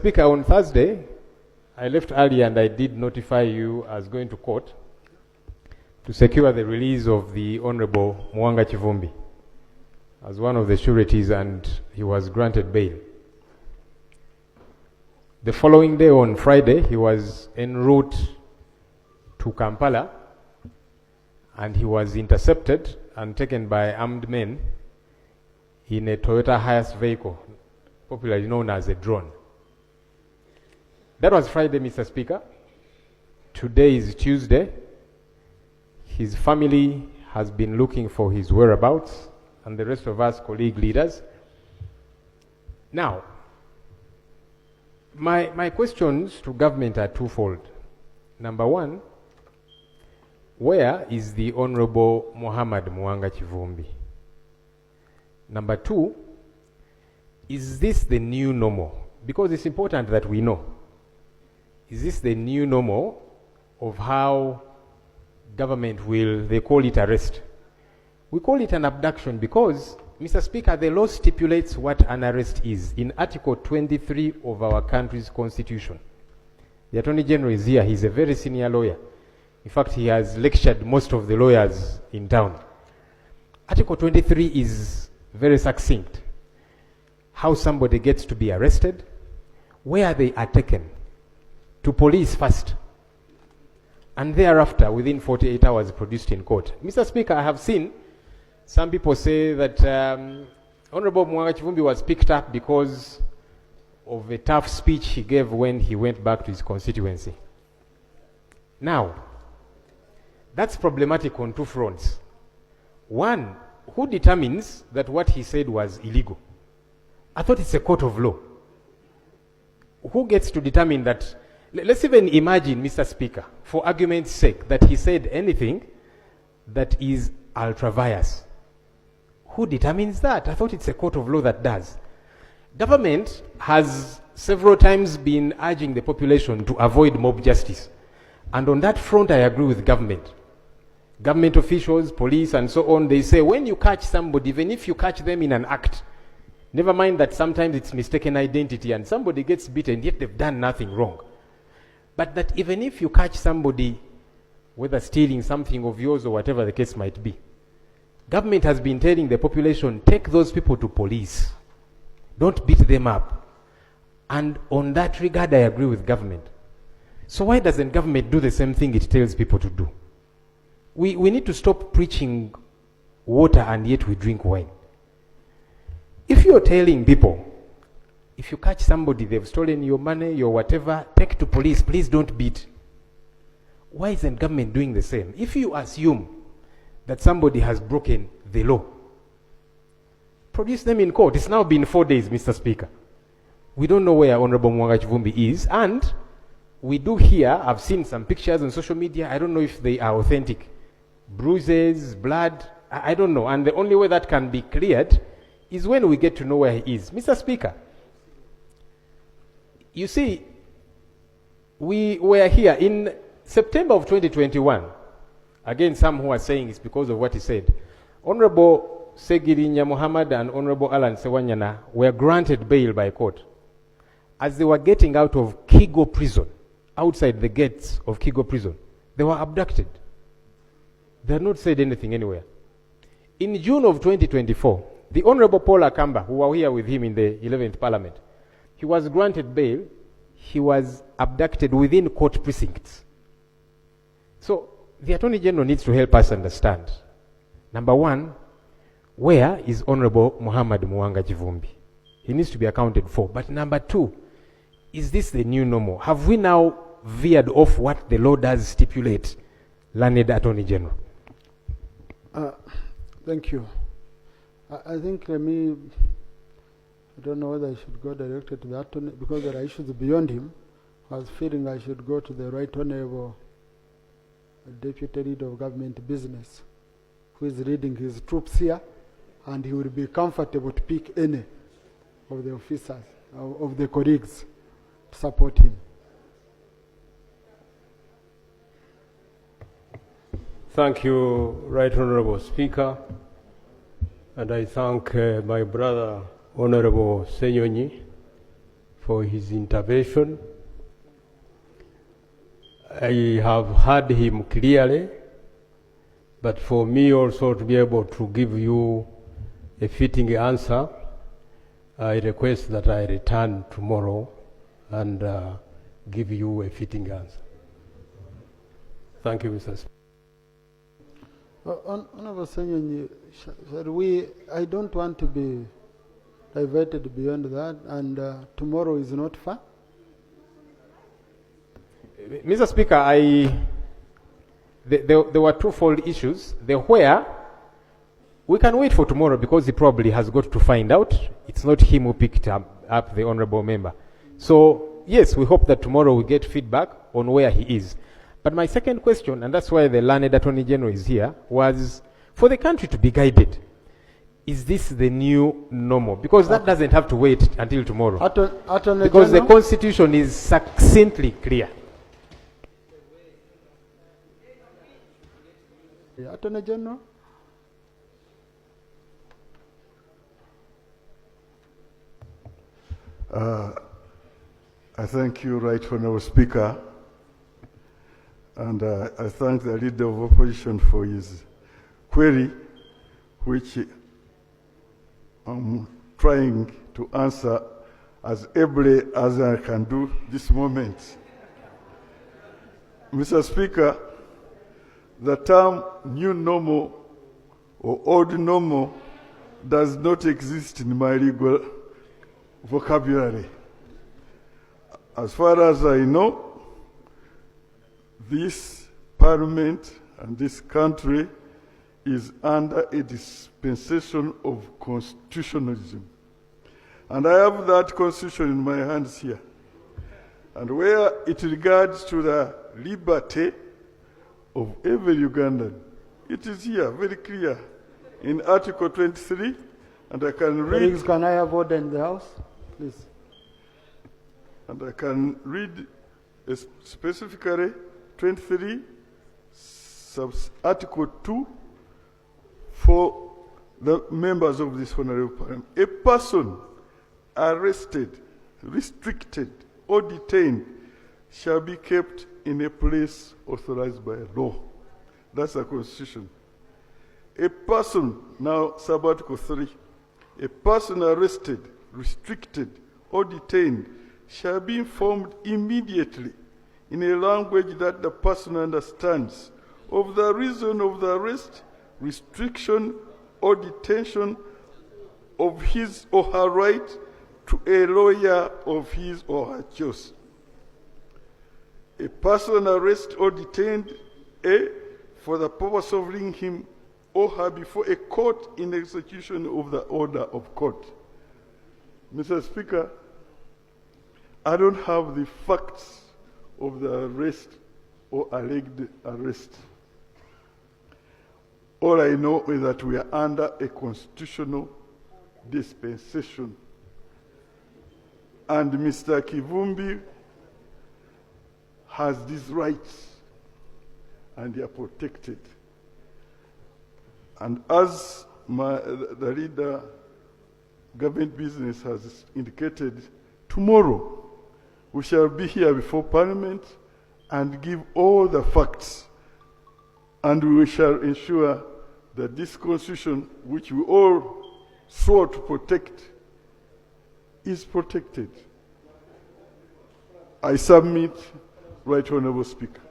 Speaker, on Thursday, I left early and I did notify you as going to court to secure the release of the Honorable Mwanga Kivumbi as one of the sureties, and he was granted bail. The following day, on Friday, he was en route to Kampala and he was intercepted and taken by armed men in a Toyota Hiace vehicle, popularly known as a drone. That was Friday, Mr. Speaker. Today is Tuesday. His family has been looking for his whereabouts, and the rest of us colleague leaders. Now, my questions to government are twofold. Number one, where is the Honorable Muhammad Mwanga Kivumbi? Number two, is this the new normal? Because it's important that we know. Is this the new normal of how government will, they call it arrest? We call it an abduction because, Mr. Speaker, the law stipulates what an arrest is in Article 23 of our country's constitution. The Attorney General is here. He's a very senior lawyer. In fact, he has lectured most of the lawyers in town. Article 23 is very succinct. How somebody gets to be arrested, where they are taken, to police first, and thereafter, within 48 hours, produced in court. Mr. Speaker, I have seen some people say that Honorable Mwanga Kivumbi was picked up because of a tough speech he gave when he went back to his constituency. Now, that's problematic on two fronts. One, who determines that what he said was illegal? I thought it's a court of law. Who gets to determine that? Let's even imagine, Mr. Speaker, for argument's sake, that he said anything that is ultra-vires. Who determines that? I thought it's a court of law that does. Government has several times been urging the population to avoid mob justice. And on that front, I agree with government. Government officials, police, and so on, they say when you catch somebody, even if you catch them in an act, never mind that sometimes it's mistaken identity and somebody gets beaten, yet they've done nothing wrong. But that even if you catch somebody, whether stealing something of yours or whatever the case might be, government has been telling the population, take those people to police. Don't beat them up. And on that regard, I agree with government. So why doesn't government do the same thing it tells people to do? We need to stop preaching water and yet we drink wine. If you're telling people, if you catch somebody, they've stolen your money, your whatever, take to police, please don't beat. Why isn't government doing the same? If you assume that somebody has broken the law, produce them in court. It's now been 4 days, Mr. Speaker. We don't know where Honorable Mwanga Kivumbi is, and we do hear, I've seen some pictures on social media, I don't know if they are authentic. Bruises, blood, I don't know. And the only way that can be cleared is when we get to know where he is. Mr. Speaker, you see, we were here in September of 2021. Again, some who are saying it's because of what he said. Honorable Segirinya Muhammad and Honorable Alan Sewanyana were granted bail by court. As they were getting out of Kigo prison, outside the gates of Kigo prison, they were abducted. They had not said anything anywhere. In June of 2024, the Honorable Paul Akamba, who were here with him in the 11th Parliament, he was granted bail. He was abducted within court precincts. So the Attorney General needs to help us understand. Number one, where is Honorable Muhammad Mwanga Kivumbi? He needs to be accounted for. But number two, is this the new normal? Have we now veered off what the law does stipulate, learned Attorney General? Thank you. I think I don't know whether I should go directly to the attorney because there are issues beyond him. I was feeling I should go to the Right Honorable Deputy Leader of Government Business, who is leading his troops here, and he will be comfortable to pick any of the officers, of the colleagues, to support him. Thank you, Right Honorable Speaker. And I thank my brother, Honorable Ssenyonyi, for his intervention. I have heard him clearly, but for me also to be able to give you a fitting answer, I request that I return tomorrow and give you a fitting answer. Thank you, Mr. Speaker. Honorable Ssenyonyi, I don't want to be diverted beyond that, and tomorrow is not far. Mr. Speaker, there were twofold issues. The where, we can wait for tomorrow because he probably has got to find out. It's not him who picked up the honorable member. So, yes, we hope that tomorrow we get feedback on where he is. But my second question, and that's why the learned Attorney General is here, was for the country to be guided. Is this the new normal? Because that doesn't have to wait until tomorrow. Because the Constitution is succinctly clear. Attorney General? I thank you, Right Honourable Speaker, and I thank the Leader of Opposition for his query, which I'm trying to answer as ably as I can do this moment. Mr. Speaker, the term new normal or old normal does not exist in my legal vocabulary. As far as I know, this parliament and this country is under a dispensation of constitutionalism. And I have that constitution in my hands here. And where it regards to the liberty of every Ugandan, it is here, very clear, in Article 23, and I can read... Colleagues, can I have order in the House, please? And I can read specifically 23, Article 2, for the members of this honorable parliament. A person arrested, restricted, or detained shall be kept in a place authorized by law. That's the Constitution. A person, now sub-article 3, a person arrested, restricted, or detained shall be informed immediately in a language that the person understands of the reason of the arrest, restriction, or detention, of his or her right to a lawyer of his or her choice. A person arrested or detained, for the purpose of bringing him or her before a court in execution of the order of court. Mr. Speaker, I don't have the facts of the arrest or alleged arrest. All I know is that we are under a constitutional dispensation. And Mr. Kivumbi has these rights, and they are protected. And as the leader, government business has indicated, tomorrow we shall be here before Parliament and give all the facts, and we shall ensure that this Constitution, which we all swore to protect, is protected. I submit, Right Honourable Speaker.